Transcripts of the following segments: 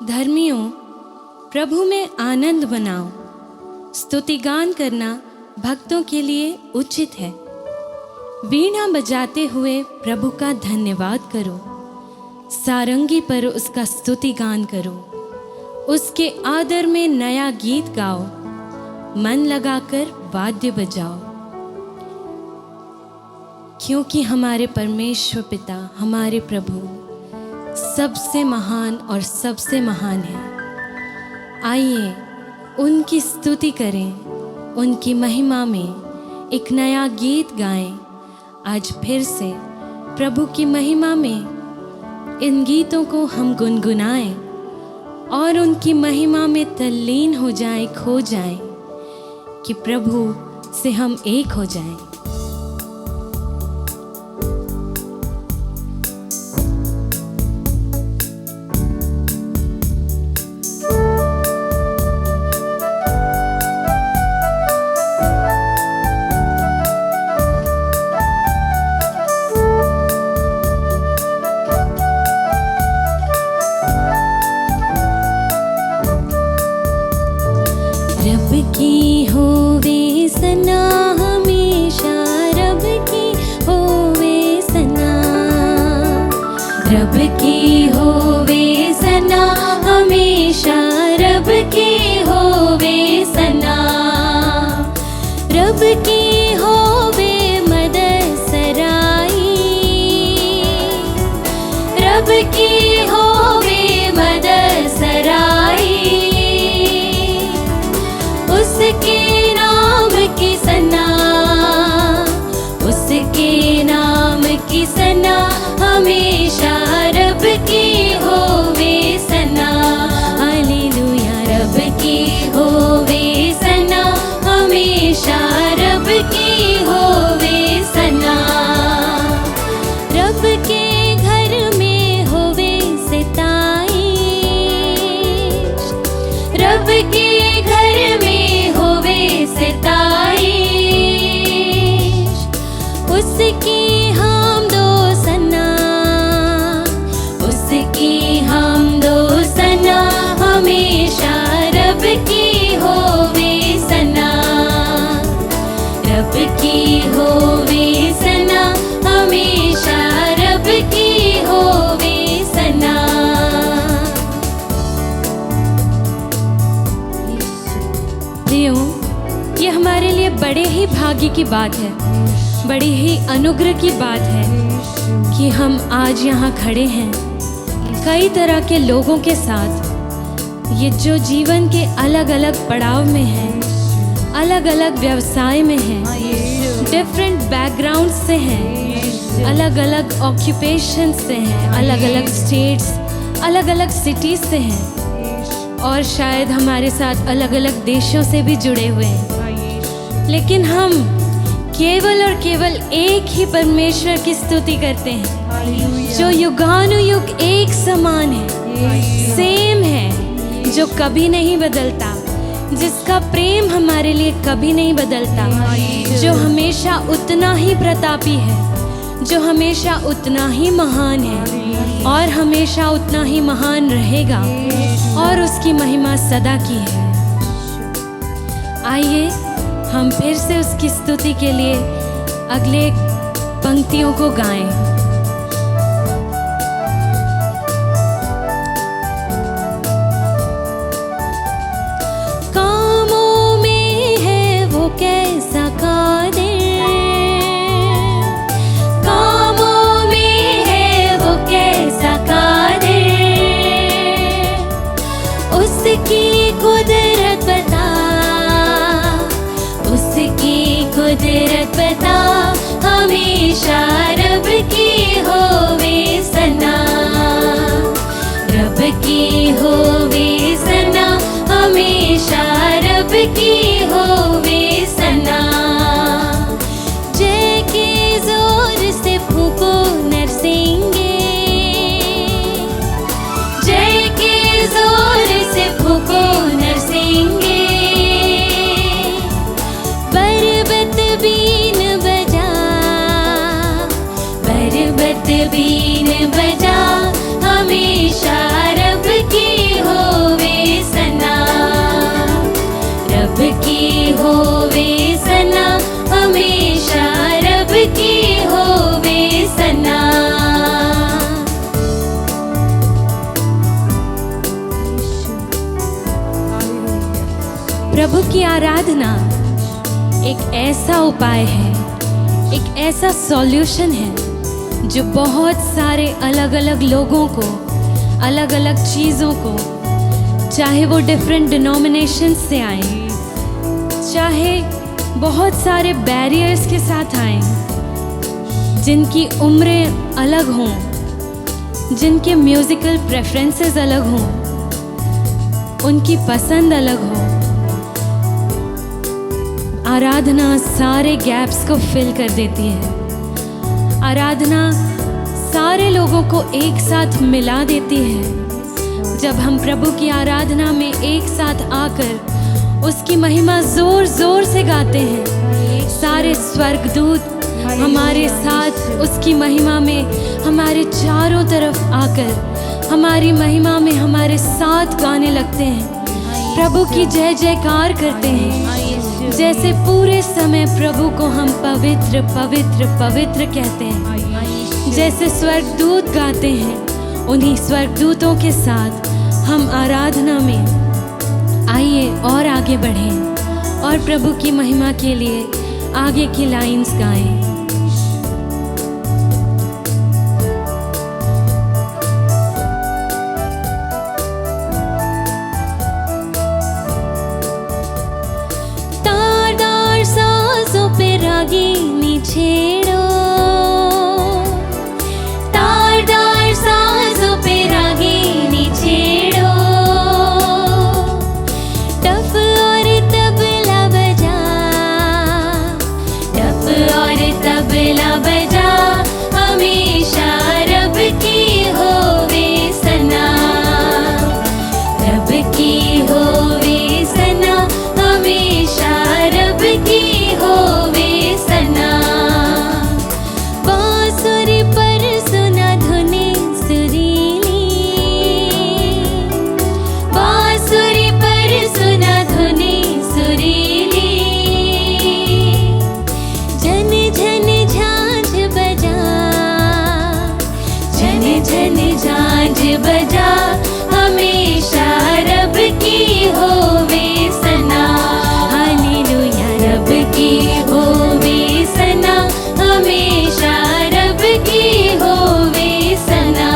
धर्मियों, प्रभु में आनंद मनाओ। स्तुतिगान करना भक्तों के लिए उचित है। वीणा बजाते हुए प्रभु का धन्यवाद करो। सारंगी पर उसका स्तुतिगान करो। उसके आदर में नया गीत गाओ। मन लगाकर वाद्य बजाओ, क्योंकि हमारे परमेश्वर पिता, हमारे प्रभु सबसे महान और सबसे महान है। आइए उनकी स्तुति करें, उनकी महिमा में एक नया गीत गाएं। आज फिर से प्रभु की महिमा में इन गीतों को हम गुनगुनाएं और उनकी महिमा में तल्लीन हो जाएं, खो जाएं, कि प्रभु से हम एक हो जाएं। रब की होवे सना हमेशा, रब की होवे सना, रब की होवे सना हमेशा, रब की होवे सना, रब की होवे मदद सराई, रब की होवे मदद सराई। उसके नाम की सना, उसके नाम की सना हमेशा, रब की होवे सना। हालेलुया, रब की होवे सना हमेशा, रब की होवे सना। रब के घर में होवे सिताईश, रब के घर में सिताईश। उसकी हम दो सना, उसकी हम दो सना हमेशा, रब की होवे सना, रब की होवे सना हमेशा, रब की होवे सना। प्रियो, ये हमारे लिए बड़े ही भाग्य की बात है, बड़ी ही अनुग्रह की बात है कि हम आज यहाँ खड़े हैं कई तरह के लोगों के साथ। ये जो जीवन के अलग अलग पड़ाव में हैं, अलग अलग व्यवसाय में हैं, डिफरेंट बैकग्राउंड से हैं, अलग अलग ऑक्यूपेशन से हैं, अलग अलग स्टेट्स, अलग अलग सिटीज से हैं, और शायद हमारे साथ अलग अलग देशों से भी जुड़े हुए हैं। लेकिन हम केवल और केवल एक ही परमेश्वर की स्तुति करते हैं, जो युगानुयुग एक समान है, सेम है, जो कभी नहीं बदलता, जिसका प्रेम हमारे लिए कभी नहीं बदलता, जो हमेशा उतना ही प्रतापी है, जो हमेशा उतना ही महान है और हमेशा उतना ही महान रहेगा, और उसकी महिमा सदा की है। आइए हम फिर से उसकी स्तुति के लिए अगले पंक्तियों को गाएं। कामों में है वो कैसा कादिर, कामों में है वो कैसा कादिर, उसकी कुदरत बता, उसकी कुदरत बता हमेशा, रब की होवे सना, रब की होवे सना हमेशा, रब की होवे सना। जय के जोर से फूको नरसिंगे, जय के जोर से फूको नरसिंगे। बरबत बीन बजा, बरबत बीन बजा हमेशा, रब की हो होवे सना, हमेशा रब की होवे सना। प्रभु की आराधना एक ऐसा उपाय है, एक ऐसा सॉल्यूशन है जो बहुत सारे अलग अलग लोगों को, अलग अलग चीज़ों को, चाहे वो डिफरेंट डिनोमिनेशन से आए, चाहे बहुत सारे बैरियर्स के साथ आए, जिनकी उम्रें अलग हों, जिनके म्यूज़िकल प्रेफरेंसेस अलग हों, उनकी पसंद अलग हो, आराधना सारे गैप्स को फिल कर देती है। आराधना सारे लोगों को एक साथ मिला देती है। जब हम प्रभु की आराधना में एक साथ आकर उसकी महिमा जोर जोर से गाते हैं, सारे स्वर्गदूत हमारे साथ उसकी महिमा में हमारे चारों तरफ आकर हमारी महिमा में हमारे साथ गाने लगते हैं, प्रभु की जय जयकार करते हैं। जैसे पूरे समय प्रभु को हम पवित्र पवित्र पवित्र कहते हैं, जैसे स्वर्गदूत गाते हैं, उन्हीं स्वर्गदूतों के साथ हम आराधना में आइए और आगे बढ़ें और प्रभु की महिमा के लिए आगे की लाइंस गाएं। रागिनी छेड़ो, तारदार सांसों पे रागिनी छेड़ो, टप और तबला बजा, टप और तबला बजा, हमेशा रब की होवे सना, रब की होवे सना, हमेशा रब की होवे सना। बांसुरी पर सुना धुनी सुरीली, बांसुरी पर सुना धुनी सुरीली, झन झन झांझ बजा, झन झन झांझ बजा, हमेशा रब की होवे सना। हालेलुया, रब की होवे सना, हमेशा रब की होवे सना,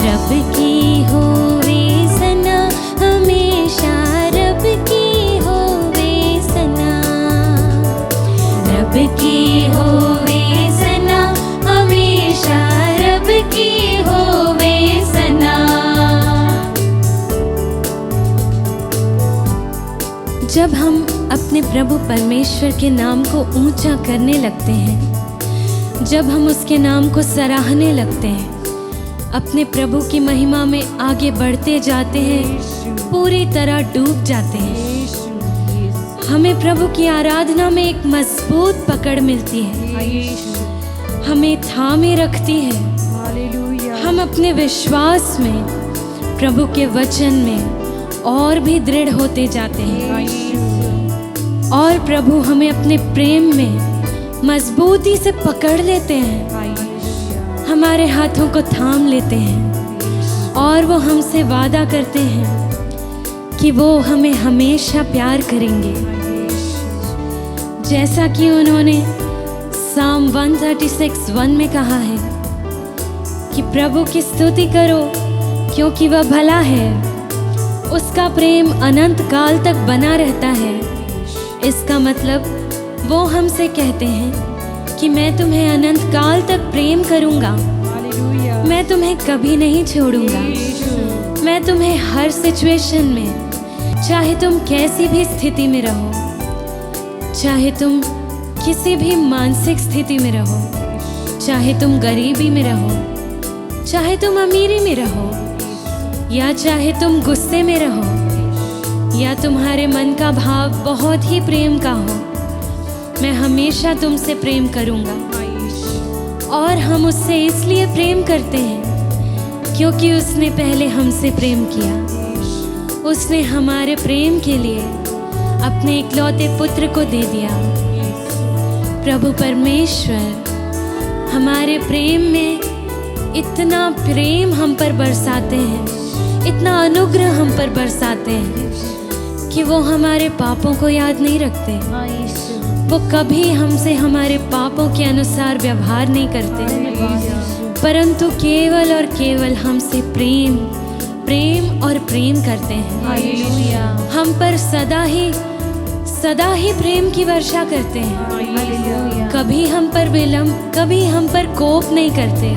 रब की होवे सना, हमेशा रब की होवे सना, रब की होवे सना, हमेशा रब की होवे सना। जब हम अपने प्रभु परमेश्वर के नाम को ऊंचा करने लगते हैं, जब हम उसके नाम को सराहने लगते हैं, अपने प्रभु की महिमा में आगे बढ़ते जाते हैं, पूरी तरह डूब जाते हैं, हमें प्रभु की आराधना में एक मजबूत पकड़ मिलती है, हमें थामे रखती है। हम अपने विश्वास में, प्रभु के वचन में और भी दृढ़ होते जाते हैं और प्रभु हमें अपने प्रेम में मजबूती से पकड़ लेते हैं, हमारे हाथों को थाम लेते हैं और वो हमसे वादा करते हैं कि वो हमें हमेशा प्यार करेंगे। जैसा कि उन्होंने साम 136:1 में कहा है कि प्रभु की स्तुति करो क्योंकि वह भला है, उसका प्रेम अनंत काल तक बना रहता है। इसका मतलब वो हमसे कहते हैं कि मैं तुम्हें अनंत काल तक प्रेम करूंगा, मैं तुम्हें कभी नहीं छोड़ूंगा, मैं तुम्हें हर सिचुएशन में, चाहे तुम कैसी भी स्थिति में रहो, चाहे तुम किसी भी मानसिक स्थिति में रहो, चाहे तुम गरीबी में रहो, चाहे तुम अमीरी में रहो, या चाहे तुम गुस्से में रहो, या तुम्हारे मन का भाव बहुत ही प्रेम का हो, मैं हमेशा तुमसे प्रेम करूंगा। और हम उससे इसलिए प्रेम करते हैं क्योंकि उसने पहले हमसे प्रेम किया। उसने हमारे प्रेम के लिए अपने इकलौते पुत्र को दे दिया। प्रभु परमेश्वर हमारे प्रेम में इतना प्रेम हम पर बरसाते हैं, इतना अनुग्रह हम पर बरसाते हैं कि वो हमारे पापों को याद नहीं रखते। वो कभी हमसे हमारे पापों के अनुसार व्यवहार नहीं करते, परंतु केवल और केवल हमसे प्रेम प्रेम और प्रेम करते हैं। हम पर सदा ही प्रेम की वर्षा करते हैं। कभी हम पर विलंब, कभी हम पर कोप नहीं करते।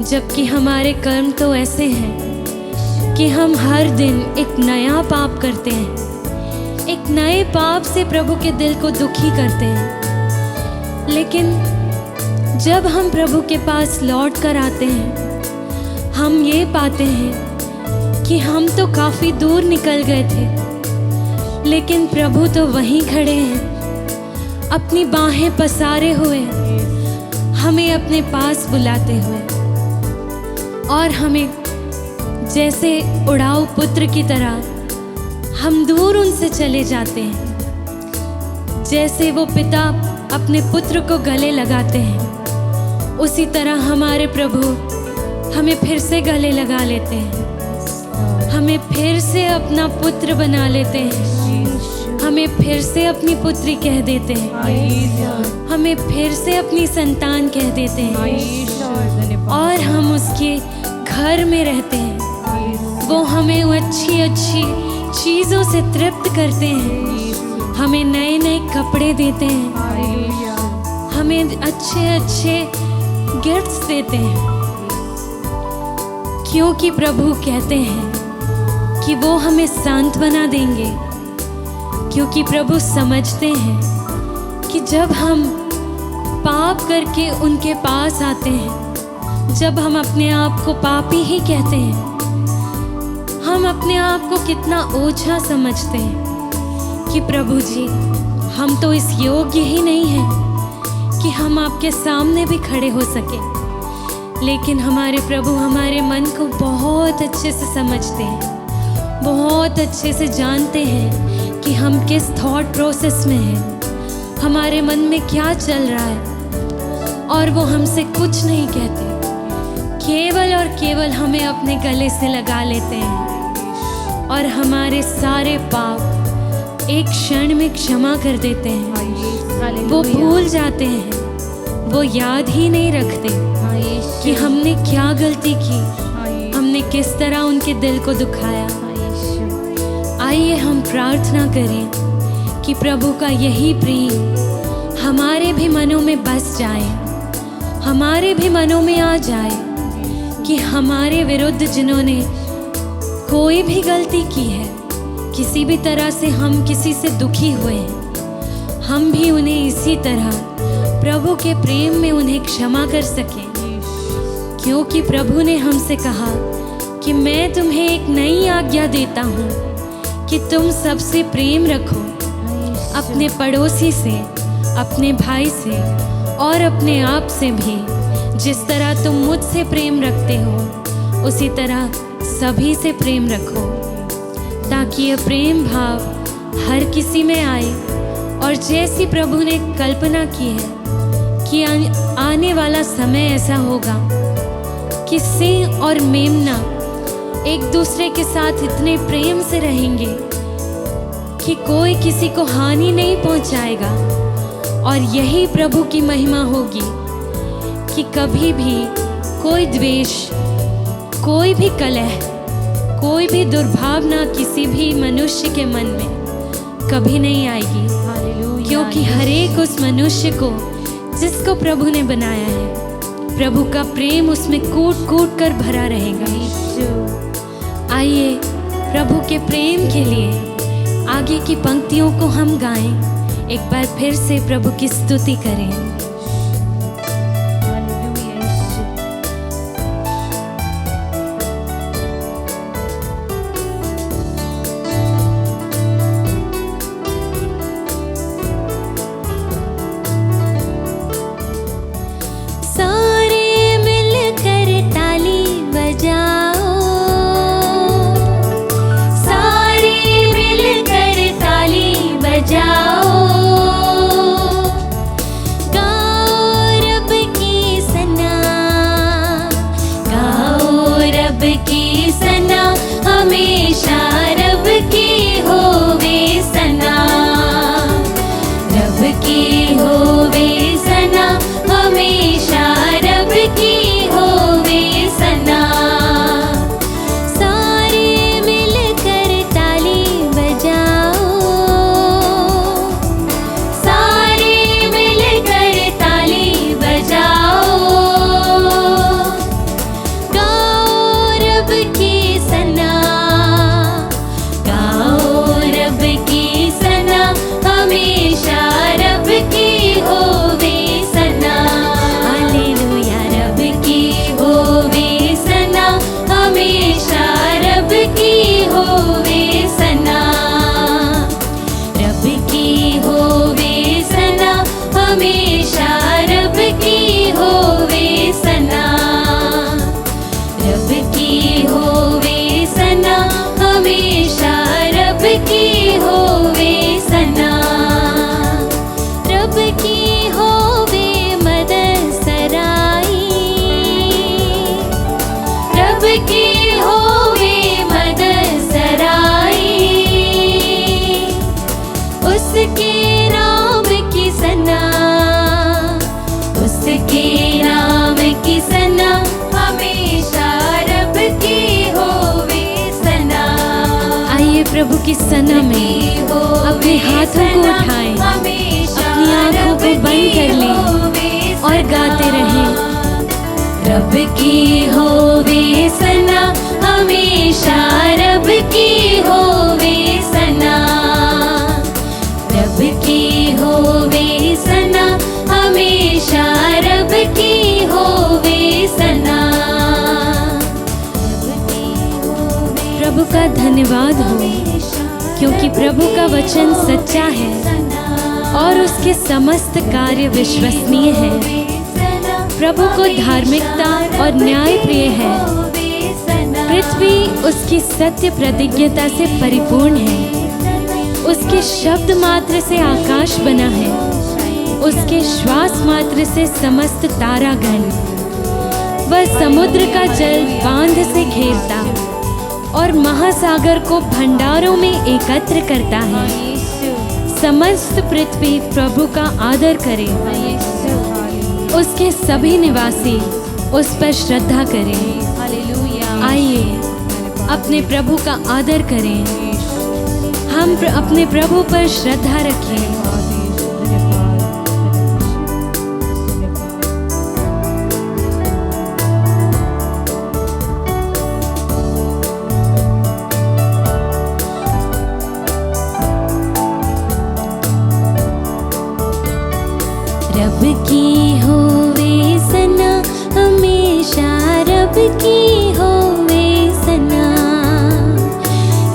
जबकि हमारे कर्म तो ऐसे हैं कि हम हर दिन एक नया पाप करते हैं, एक नए पाप से प्रभु के दिल को दुखी करते हैं। लेकिन जब हम प्रभु के पास लौट कर आते हैं, हम ये पाते हैं कि हम तो काफ़ी दूर निकल गए थे, लेकिन प्रभु तो वहीं खड़े हैं, अपनी बाहें पसारे हुए, हमें अपने पास बुलाते हुए, और हमें जैसे उड़ाऊ पुत्र की तरह हम दूर उनसे चले जाते हैं। जैसे वो पिता अपने पुत्र को गले लगाते हैं, उसी तरह हमारे प्रभु हमें फिर से गले लगा लेते हैं, हमें फिर से अपना पुत्र बना लेते हैं, हमें फिर से अपनी पुत्री कह देते हैं, हमें फिर से अपनी संतान कह देते हैं, और हम उसके घर में रहते हैं। वो हमें अच्छी अच्छी चीज़ों से तृप्त करते हैं, हमें नए नए कपड़े देते हैं, हमें अच्छे अच्छे गिफ्ट्स देते हैं, क्योंकि प्रभु कहते हैं कि वो हमें सांत्वना देंगे। क्योंकि प्रभु समझते हैं कि जब हम पाप करके उनके पास आते हैं, जब हम अपने आप को पापी ही कहते हैं, हम अपने आप को कितना ओछा समझते हैं कि प्रभु जी हम तो इस योग्य ही नहीं हैं कि हम आपके सामने भी खड़े हो सके। लेकिन हमारे प्रभु हमारे मन को बहुत अच्छे से समझते हैं, बहुत अच्छे से जानते हैं कि हम किस थॉट प्रोसेस में हैं, हमारे मन में क्या चल रहा है, और वो हमसे कुछ नहीं कहते, केवल और केवल हमें अपने गले से लगा लेते हैं और हमारे सारे पाप एक क्षण में क्षमा कर देते हैं। वो भूल जाते हैं, वो याद ही नहीं रखते कि हमने क्या गलती की, हमने किस तरह उनके दिल को दुखाया। आइए हम प्रार्थना करें कि प्रभु का यही प्रेम हमारे भी मनों में बस जाए, हमारे भी मनों में आ जाए कि हमारे विरुद्ध जिन्होंने कोई भी गलती की है, किसी भी तरह से हम किसी से दुखी हुए हैं, हम भी उन्हें इसी तरह प्रभु के प्रेम में उन्हें क्षमा कर सकें। क्योंकि प्रभु ने हमसे कहा कि मैं तुम्हें एक नई आज्ञा देता हूँ कि तुम सबसे प्रेम रखो, अपने पड़ोसी से, अपने भाई से और अपने आप से भी। जिस तरह तुम मुझसे प्रेम रखते हो उसी तरह सभी से प्रेम रखो, ताकि यह प्रेम भाव हर किसी में आए। और जैसी प्रभु ने कल्पना की है कि आने वाला समय ऐसा होगा कि सिंह और मेमना एक दूसरे के साथ इतने प्रेम से रहेंगे कि कोई किसी को हानि नहीं पहुंचाएगा। और यही प्रभु की महिमा होगी कि कभी भी कोई द्वेष, कोई भी कलह, कोई भी दुर्भावना किसी भी मनुष्य के मन में कभी नहीं आएगी। क्योंकि हर एक उस मनुष्य को जिसको प्रभु ने बनाया है, प्रभु का प्रेम उसमें कूट कूट कर भरा रहेगा। आइए प्रभु के प्रेम के लिए आगे की पंक्तियों को हम गाएं, एक बार फिर से प्रभु की स्तुति करें। ताली सना, हमेशा रब की होवे सना। रब की होवे सना, हमेशा रब की होवे सना। सारे मिलकर ताली बजाओ, सारे मिलकर ताली बजाओ। गाओ रब की सना, गाओ रब की सना, हमेशा रब की होवे सना। हालेलुया रब की होवे सना, हमेशा रब की होवे सना। रब की होवे सना, हमेशा रब की होवे सना। रब की होवे सना, हमेशा रब की होवे सना। रब की होवे मदद सराई, रब की होवे मदद सराई। उसके नाम की सना, उसके नाम की सना, हमेशा रब की होवे सना। आइए प्रभु की सना में अपने हाथों को उठाएं, अपनी आंखों को बंद कर लें और गाते रहें। रब की होवे सना, हमेशा रब की होवे सना। रब की होवे सना, हमेशा रब की होवे सना। प्रभु का धन्यवाद हो, क्योंकि प्रभु का वचन सच्चा है और उसके समस्त कार्य विश्वसनीय है। प्रभु को धार्मिकता और न्याय प्रिय है। पृथ्वी उसकी सत्य प्रतिज्ञता से परिपूर्ण है। उसके शब्द मात्र से आकाश बना है, उसके श्वास मात्र से समस्त तारागण। वह समुद्र का जल बांध से घेरता और महासागर को भंडारों में एकत्र करता है। समस्त पृथ्वी प्रभु का आदर करे, उसके सभी निवासी उस पर श्रद्धा करें। आइए अपने प्रभु का आदर करें, हम अपने प्रभु पर श्रद्धा रखें। रब की होवे सना, हमेशा रब की होवे सना।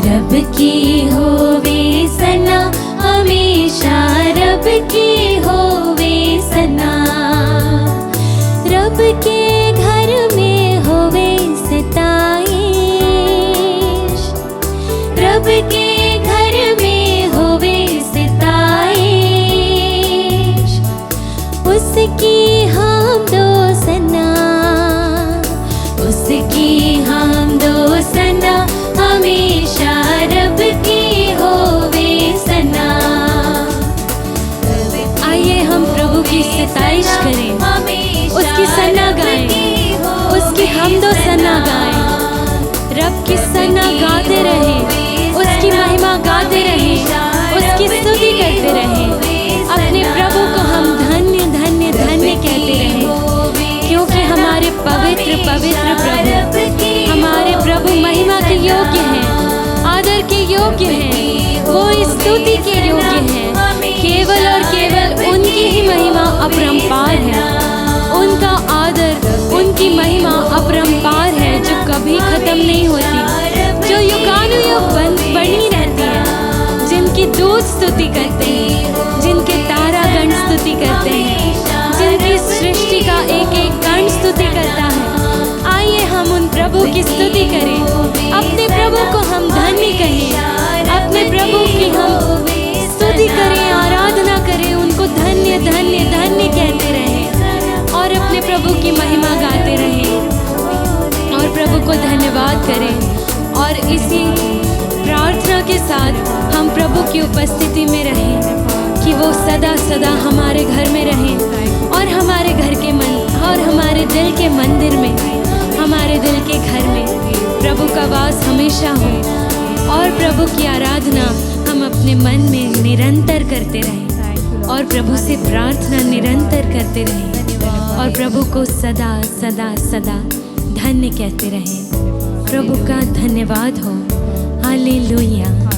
रब की होवे सना, हमेशा रब की होवे सना। रब के घर में होवे सताइश, रब के घर में होवे सताइश। उसकी हामदो सना, उसकी हामदो सना, हमेशा रब की होवे सना। आइए हम प्रभु की सताइश करें, उसकी सना गाएं, उसकी हमदो सना गाएं। रब की सना गाते रहें, उसकी महिमा गाते रहें, उसकी स्तुति करते रहें। अपने प्रभु को हम धन्य धन्य धन्य कहते रहें, क्योंकि हमारे पवित्र पवित्र प्रभु, हमारे प्रभु महिमा के योग्य हैं, आदर के योग्य हैं, वो स्तुति के योग्य हैं। केवल और केवल उनकी ही महिमा अपरंपार है, उनका आदर, उनकी महिमा अपरंपार है, जो कभी खत्म नहीं होती, जो युगानुयुग बनी रहती है। जिनकी दूत स्तुति करते हैं, जिनके तारागण स्तुति करते हैं, जिनकी सृष्टि का एक एक कण स्तुति करता है। आइए हम उन प्रभु की स्तुति करें, अपने प्रभु को हम धन्य कहें, अपने प्रभु की हम स्तुति करें, आराधना करें, उनको धन्य धन्य धन्य कहते रहें और अपने प्रभु की महिमा गाते रहें और प्रभु को धन्यवाद करें और इसी प्रार्थना के साथ हम प्रभु की उपस्थिति में रहें कि वो सदा सदा हमारे घर में रहें और हमारे घर के मन और हमारे दिल के मंदिर में, हमारे दिल के घर में प्रभु का वास हमेशा हो और प्रभु की आराधना हम अपने मन में निरंतर करते रहें और प्रभु से प्रार्थना निरंतर करते रहें और प्रभु को सदा सदा सदा धन्य कहते रहें। प्रभु का धन्यवाद हो। हालेलुया।